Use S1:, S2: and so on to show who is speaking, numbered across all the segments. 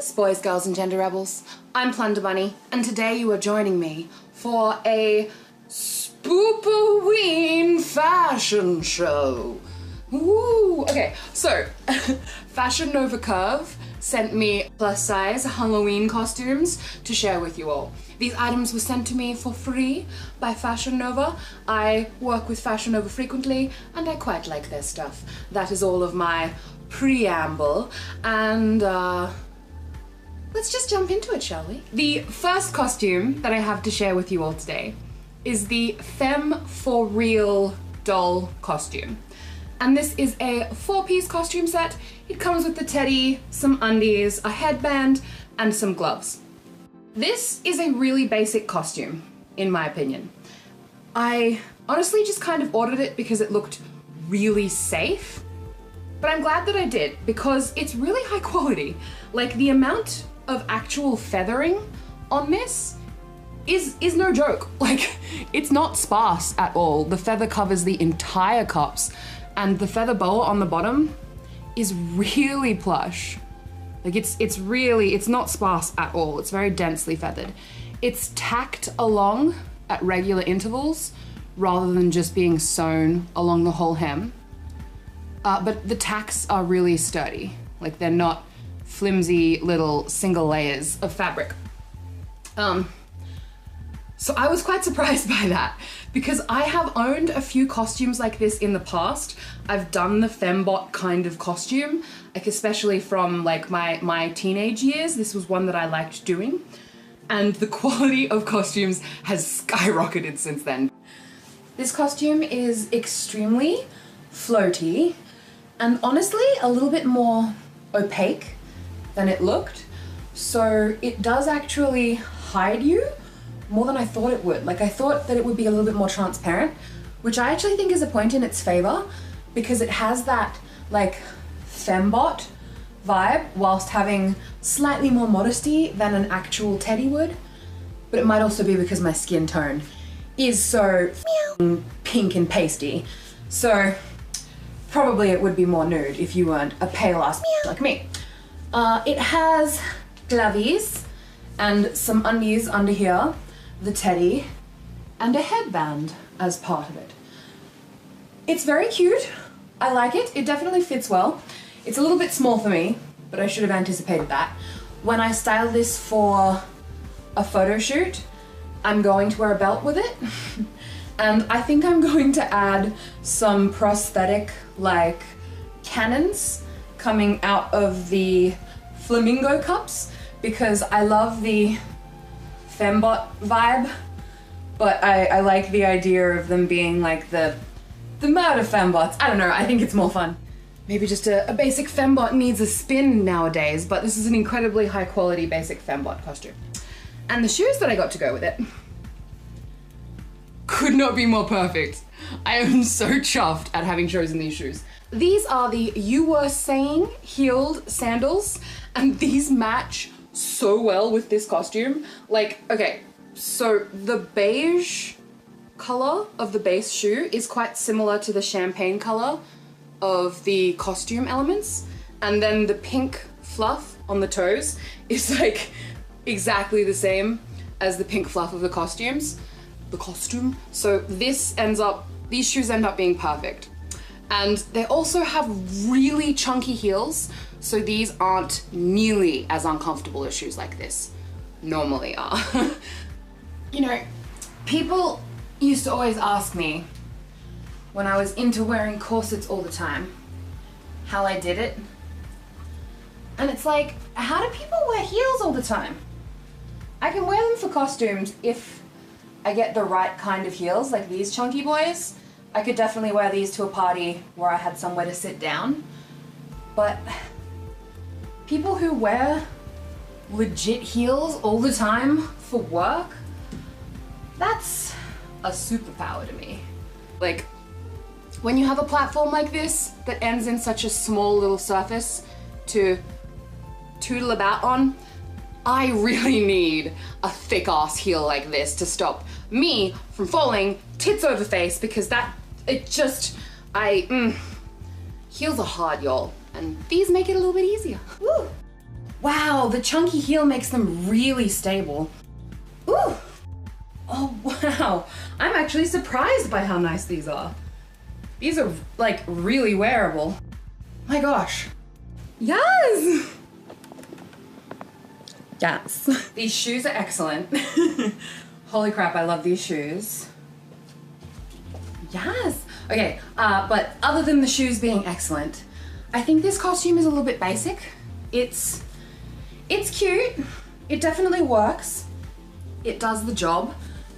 S1: Greetings, boys, girls, and gender rebels. I'm Plunder Bunny, and today you are joining me for a Spoopoween fashion show. Woo! Okay, so Fashion Nova Curve sent me plus size Halloween costumes to share with you all. These items were sent to me for free by Fashion Nova. I work with Fashion Nova frequently, and I quite like their stuff. That is all of my preamble, and let's just jump into it, shall we? The first costume that I have to share with you all today is the Femme for Real doll costume. And this is a 4-piece costume set. It comes with the teddy, some undies, a headband, and some gloves. This is a really basic costume, in my opinion. I honestly just kind of ordered it because it looked really safe. But I'm glad that I did, because it's really high quality. Like, the amount of actual feathering on this is no joke. Like, it's not sparse at all. The feather covers the entire cups, and the feather boa on the bottom is really plush. Like, it's not sparse at all. It's very densely feathered. It's tacked along at regular intervals rather than just being sewn along the whole hem. But the tacks are really sturdy. Like, they're not flimsy little single layers of fabric. So I was quite surprised by that, because I have owned a few costumes like this in the past. I've done the fembot kind of costume, like especially from like my teenage years. This was one that I liked doing, and the quality of costumes has skyrocketed since then. This costume is extremely floaty, and honestly a little bit more opaque than it looked. So it does actually hide you more than I thought it would. Like, I thought that it would be a little bit more transparent, which I actually think is a point in its favor, because it has that like fembot vibe whilst having slightly more modesty than an actual teddy would. But it might also be because my skin tone is so pink and pasty. So probably it would be more nude if you weren't a pale ass like me. It has glovies and some undies under here, the teddy, and a headband as part of it. It's very cute. I like it. It definitely fits well. It's a little bit small for me, but I should have anticipated that. When I style this for a photo shoot, I'm going to wear a belt with it. And I think I'm going to add some prosthetic like cannons coming out of the flamingo cups, because I love the fembot vibe, but I like the idea of them being like the murder fembots. I don't know, I think it's more fun. Maybe just a basic fembot needs a spin nowadays, but this is an incredibly high quality basic fembot costume. And the shoes that I got to go with it could not be more perfect. I am so chuffed at having chosen these shoes. These are the You Were Saying heeled sandals, and these match so well with this costume. Like, okay, so the beige color of the base shoe is quite similar to the champagne color of the costume elements, and then the pink fluff on the toes is like exactly the same as the pink fluff of the costume. So these shoes end up being perfect. And they also have really chunky heels, so these aren't nearly as uncomfortable as shoes like this normally are. You know, people used to always ask me when I was into wearing corsets all the time how I did it. And it's like, how do people wear heels all the time? I can wear them for costumes if I get the right kind of heels, like these chunky boys. I could definitely wear these to a party where I had somewhere to sit down. But people who wear legit heels all the time for work, that's a superpower to me. Like, when you have a platform like this that ends in such a small little surface to tootle about on, I really need a thick ass heel like this to stop me from falling tits over face, because heels are hard, y'all, and these make it a little bit easier. Woo. Wow, the chunky heel makes them really stable. Ooh. Oh, wow. I'm actually surprised by how nice these are. These are like really wearable. My gosh. Yes. Yes. These shoes are excellent. Holy crap, I love these shoes. Yes. Okay, but other than the shoes being excellent, I think this costume is a little bit basic. It's cute. It definitely works. It does the job,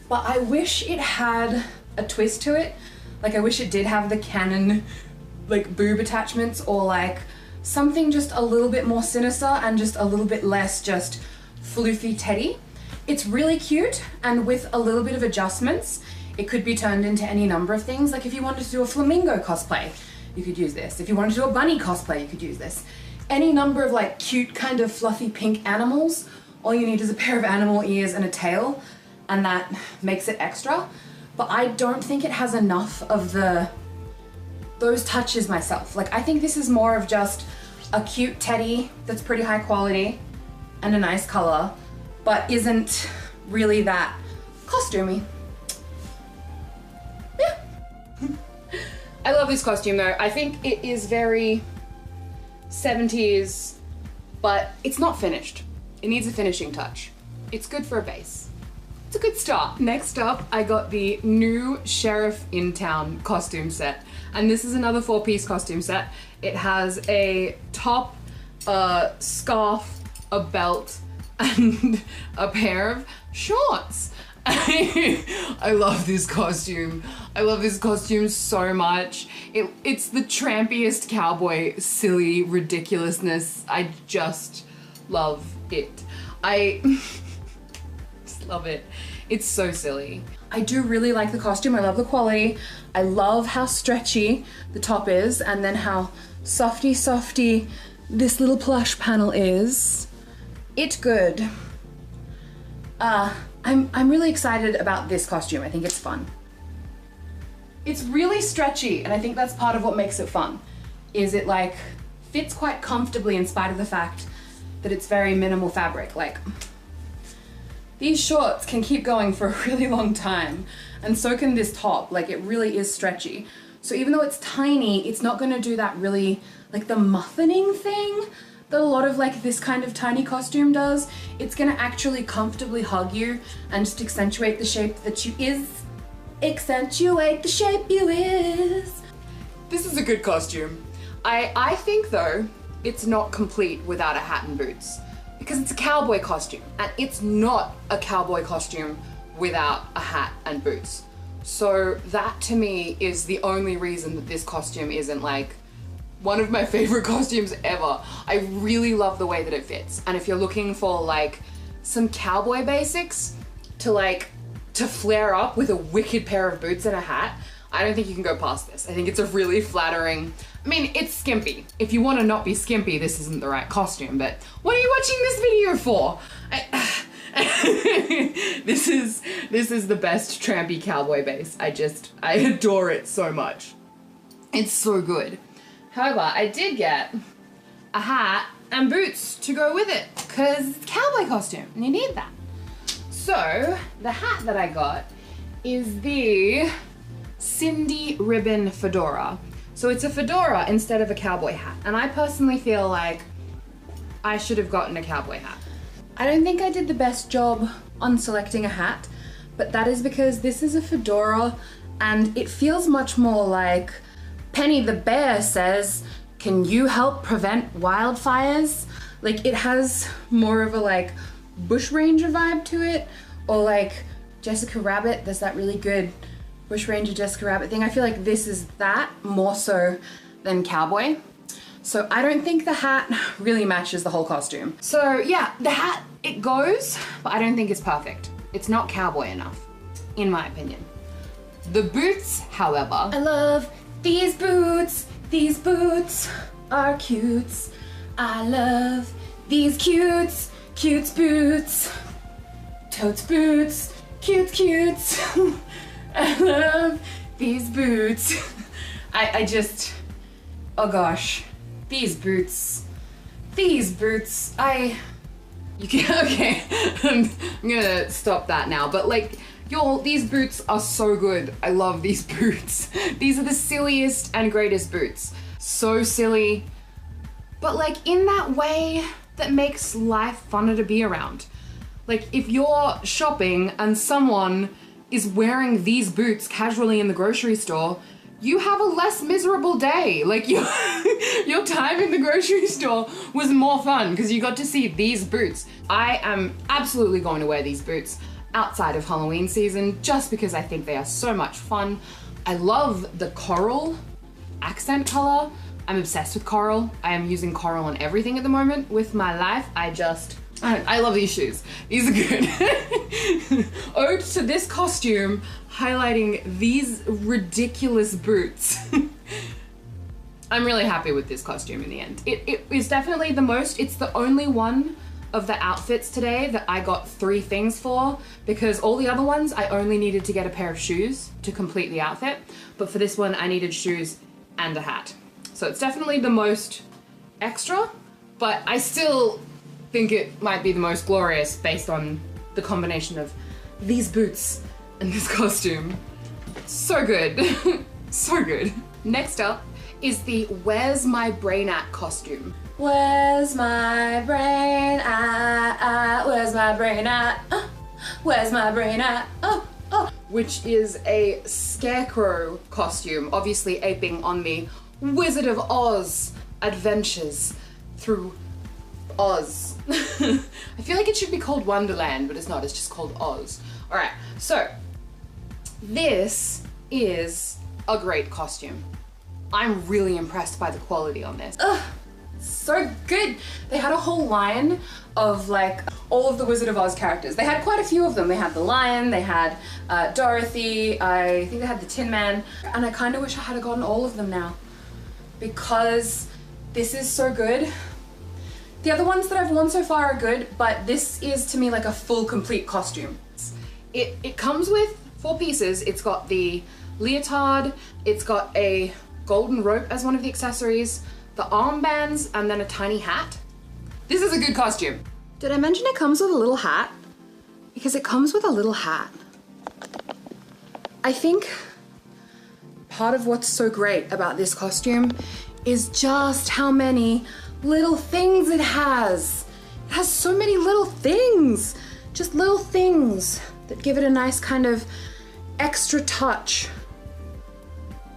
S1: but I wish it had a twist to it. Like I wish it did have the Canon like boob attachments, or like something just a little bit more sinister and just a little bit less just floofy teddy. It's really cute, and with a little bit of adjustments, it could be turned into any number of things. Like if you wanted to do a flamingo cosplay, you could use this. If you wanted to do a bunny cosplay, you could use this. Any number of like cute kind of fluffy pink animals, all you need is a pair of animal ears and a tail, and that makes it extra. But I don't think it has enough of those touches myself. Like I think this is more of just a cute teddy that's pretty high quality and a nice color, but isn't really that costumey. Yeah. I love this costume though. I think it is very 70s, but it's not finished. It needs a finishing touch. It's good for a base. It's a good start. Next up, I got the new Sheriff in Town costume set. And this is another 4-piece costume set. It has a top, a scarf, a belt, and a pair of shorts. I love this costume. I love this costume so much. It's the trampiest cowboy silly ridiculousness. I just love it. I just love it. It's so silly. I do really like the costume. I love the quality. I love how stretchy the top is, and then how softy this little plush panel is. It's good. I'm really excited about this costume. I think it's fun. It's really stretchy, and I think that's part of what makes it fun, is it like fits quite comfortably in spite of the fact that it's very minimal fabric. Like these shorts can keep going for a really long time, and so can this top. Like it really is stretchy. So even though it's tiny, it's not gonna do that really like the muffining thing that a lot of like this kind of tiny costume does. It's gonna actually comfortably hug you and just accentuate the shape that you is. Accentuate the shape you is. This is a good costume. I think though, it's not complete without a hat and boots, because it's a cowboy costume, and it's not a cowboy costume without a hat and boots. So that to me is the only reason that this costume isn't like one of my favorite costumes ever. I really love the way that it fits. And if you're looking for like some cowboy basics to flare up with a wicked pair of boots and a hat, I don't think you can go past this. I think it's a really flattering, I mean, it's skimpy. If you want to not be skimpy, this isn't the right costume, but what are you watching this video for? This is the best trampy cowboy base. I adore it so much. It's so good. However, I did get a hat and boots to go with it, because it's a cowboy costume and you need that. So the hat that I got is the Cindy Ribbon Fedora. So it's a fedora instead of a cowboy hat, and I personally feel like I should have gotten a cowboy hat. I don't think I did the best job on selecting a hat, but that is because this is a fedora and it feels much more like Penny the Bear says, "Can you help prevent wildfires?" Like it has more of a like bushranger vibe to it, or like Jessica Rabbit. There's that really good bushranger Jessica Rabbit thing. I feel like this is that more so than cowboy. So I don't think the hat really matches the whole costume. So yeah, the hat, it goes, but I don't think it's perfect. It's not cowboy enough, in my opinion. The boots, however. I love these boots. These boots are cutes. I love these cutes. Cutes boots. Totes boots. Cutes cutes. I love these boots. I just, oh gosh. These boots, These boots, you can, okay, I'm gonna stop that now, but like, y'all, these boots are so good. I love these boots. These are the silliest and greatest boots. So silly, but like in that way that makes life funner to be around. Like if you're shopping and someone is wearing these boots casually in the grocery store, you have a less miserable day. Like your time in the grocery store was more fun because you got to see these boots. I am absolutely going to wear these boots outside of Halloween season just because I think they are so much fun. I love the coral accent color. I'm obsessed with coral. I am using coral on everything at the moment with my life. I love these shoes. These are good. Ode to this costume, highlighting these ridiculous boots. I'm really happy with this costume in the end. It is definitely it's the only one of the outfits today that I got 3 things for, because all the other ones I only needed to get a pair of shoes to complete the outfit. But for this one, I needed shoes and a hat. So it's definitely the most extra, but I still think it might be the most glorious based on the combination of these boots and this costume. So good. So good. Next up is the Where's My Brain At costume. Where's my brain at? Where's my brain at? Where's my brain at? Which is a scarecrow costume, obviously aping on the Wizard of Oz adventures through Oz. I feel like it should be called Wonderland, but it's not, it's just called Oz. All right, so this is a great costume. I'm really impressed by the quality on this. Ugh, so good. They had a whole line of like all of the Wizard of Oz characters. They had quite a few of them. They had the lion, they had Dorothy, I think they had the Tin Man, and I kind of wish I had gotten all of them now because this is so good. The other ones that I've worn so far are good, but this is to me like a full complete costume. It comes with 4 pieces. It's got the leotard, it's got a golden rope as one of the accessories, the armbands, and then a tiny hat. This is a good costume. Did I mention it comes with a little hat? Because it comes with a little hat. I think part of what's so great about this costume is just how many little things it has. It has so many little things. Just little things that give it a nice kind of extra touch.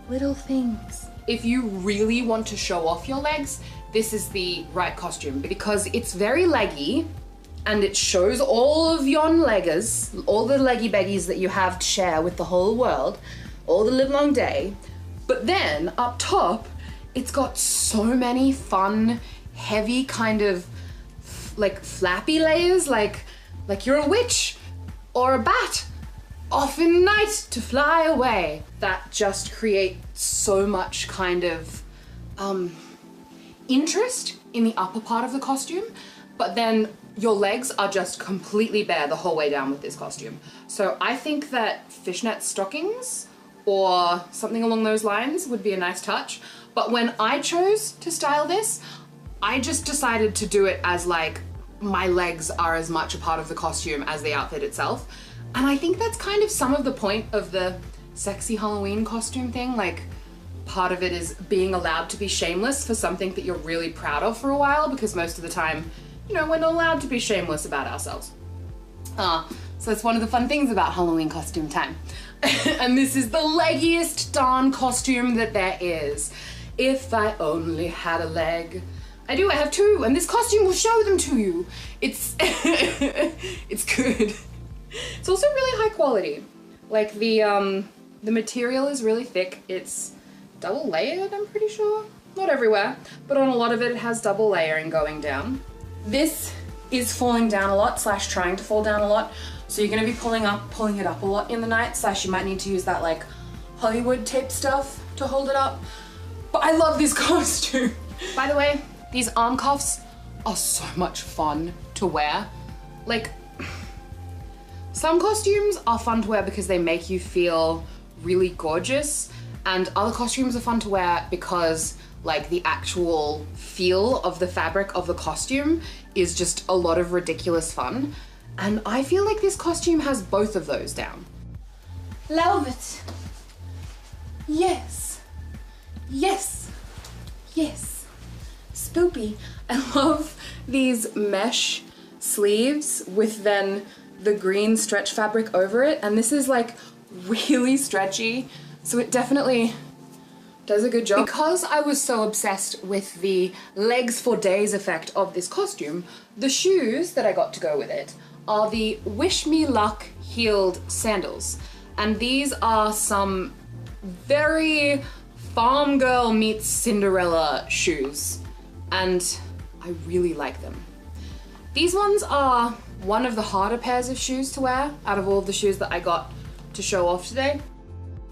S1: Little things. If you really want to show off your legs, this is the right costume because it's very leggy and it shows all of yon leggers, all the leggy beggies that you have to share with the whole world all the live long day. But then up top, it's got so many fun, heavy kind of like flappy layers, like you're a witch or a bat off in night to fly away. That just create so much kind of interest in the upper part of the costume, but then your legs are just completely bare the whole way down with this costume. So I think that fishnet stockings or something along those lines would be a nice touch. But when I chose to style this, I just decided to do it as like my legs are as much a part of the costume as the outfit itself. And I think that's kind of some of the point of the sexy Halloween costume thing. Like part of it is being allowed to be shameless for something that you're really proud of for a while, because most of the time, you know, we're not allowed to be shameless about ourselves. So it's one of the fun things about Halloween costume time. And this is the leggiest darn costume that there is. If I only had a leg. I do, I have 2, and this costume will show them to you. It's, it's good. It's also really high quality. Like the material is really thick. It's double layered, I'm pretty sure. Not everywhere, but on a lot of it, it has double layering going down. This is falling down a lot, / trying to fall down a lot. So you're gonna be pulling it up a lot in the night, / you might need to use that like Hollywood tape stuff to hold it up. But I love this costume. By the way, these arm cuffs are so much fun to wear. Like, some costumes are fun to wear because they make you feel really gorgeous, and other costumes are fun to wear because like the actual feel of the fabric of the costume is just a lot of ridiculous fun. And I feel like this costume has both of those down. Love it. Yes. Yes. Yes. Spoopy. I love these mesh sleeves with then the green stretch fabric over it. And this is like really stretchy. So it definitely does a good job. Because I was so obsessed with the legs for days effect of this costume, the shoes that I got to go with it are the Wish Me Luck heeled sandals. And these are some very farm girl meets Cinderella shoes. And I really like them. These ones are one of the harder pairs of shoes to wear out of all of the shoes that I got to show off today,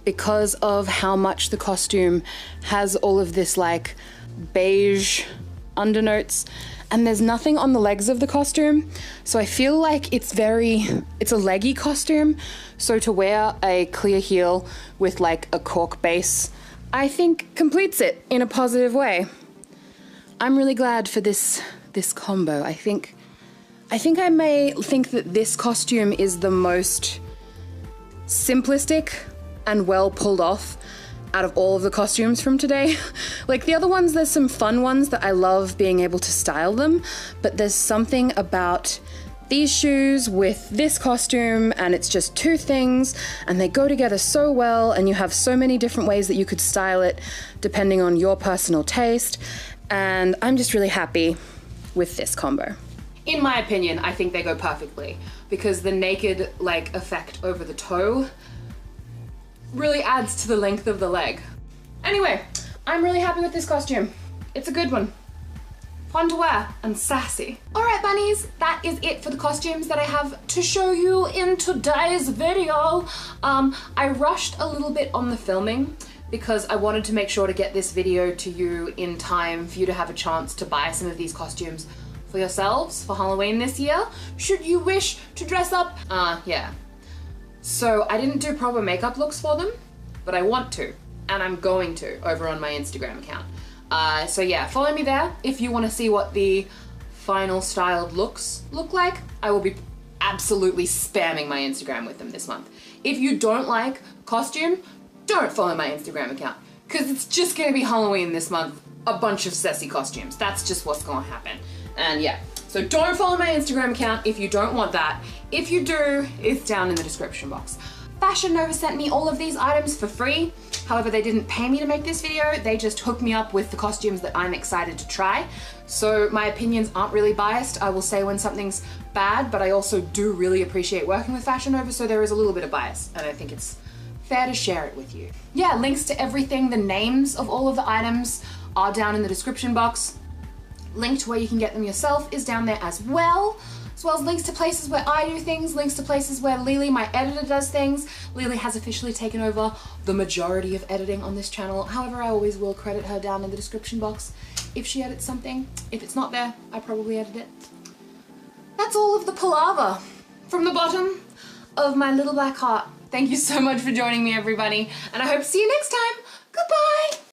S1: because of how much the costume has all of this like beige undernotes, and there's nothing on the legs of the costume. So I feel like it's a leggy costume. So to wear a clear heel with like a cork base, I think completes it in a positive way. I'm really glad for this combo. I think I may think that this costume is the most simplistic and well pulled off out of all of the costumes from today. Like the other ones, there's some fun ones that I love being able to style them, but there's something about these shoes with this costume, and it's just two things and they go together so well, and you have so many different ways that you could style it depending on your personal taste, and I'm just really happy with this combo. In my opinion, I think they go perfectly because the naked like effect over the toe really adds to the length of the leg. Anyway, I'm really happy with this costume. It's a good one. Fun to wear and sassy. All right, bunnies, that is it for the costumes that I have to show you in today's video. I rushed a little bit on the filming because I wanted to make sure to get this video to you in time for you to have a chance to buy some of these costumes for yourselves for Halloween this year, should you wish to dress up. Yeah. So I didn't do proper makeup looks for them, but I want to, and I'm going to over on my Instagram account. So yeah, follow me there if you want to see what the final styled looks look like. I will be absolutely spamming my Instagram with them this month. If you don't like costume, don't follow my Instagram account, because it's just gonna be Halloween this month, a bunch of sassy costumes. That's just what's gonna happen. And yeah, so don't follow my Instagram account if you don't want that. If you do, it's down in the description box. Fashion Nova sent me all of these items for free. However, they didn't pay me to make this video. They just hooked me up with the costumes that I'm excited to try. So my opinions aren't really biased. I will say when something's bad, but I also do really appreciate working with Fashion Nova, so there is a little bit of bias, and I think it's fair to share it with you. Yeah, links to everything, the names of all of the items are down in the description box. Link to where you can get them yourself is down there as well as links to places where I do things, links to places where Lily, my editor, does things. Lily has officially taken over the majority of editing on this channel. However, I always will credit her down in the description box if she edits something. If it's not there, I probably edit it. That's all of the palaver from the bottom of my little black heart. Thank you so much for joining me, everybody, and I hope to see you next time.